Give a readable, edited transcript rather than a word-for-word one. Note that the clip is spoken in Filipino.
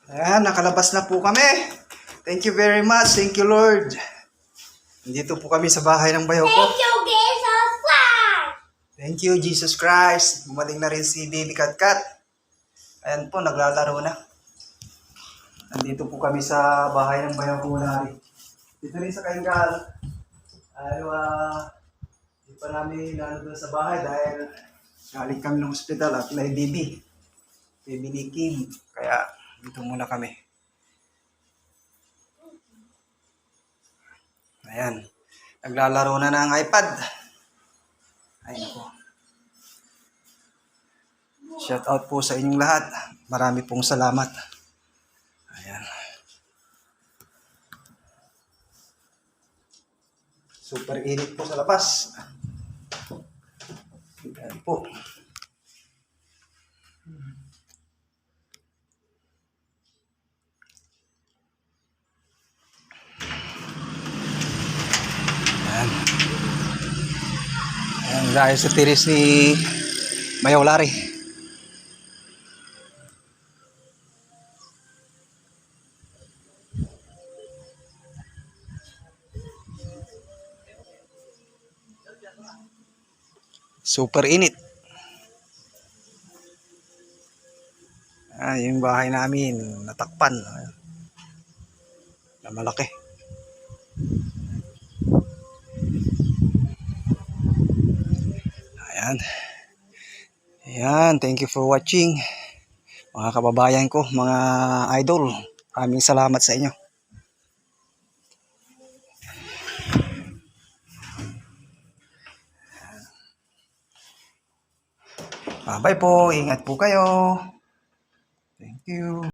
Ayan, nakalabas na po kami. Thank you very much. Thank you, Lord. Nandito po kami sa bahay ng bayaw ko. Thank you, Jesus Christ! Thank you, Jesus Christ. Gumaling na rin si Baby Katkat. Ayan po, naglalaro na. Nandito po kami sa bahay ng bayaw ko namin. Dito rin sa Kaingal. Hindi pa namin doon sa bahay dahil galing kami ng hospital at may baby. Baby ni Kim. Kaya dito muna kami. Ayan. Naglalaro na ng iPad. Ayun po. Shout out po sa inyong lahat. Marami pong salamat. Ayan. Super init po sa labas. Ayan po. Ayan. Ayan, dahil sa tiris ni Mayaw Lari. Super init. Yung bahay namin natakpan na malaki. Ayan. Ayan, thank you for watching. Mga kababayan ko, mga idol, maraming salamat sa inyo. Bye-bye po, ingat po kayo. Thank you.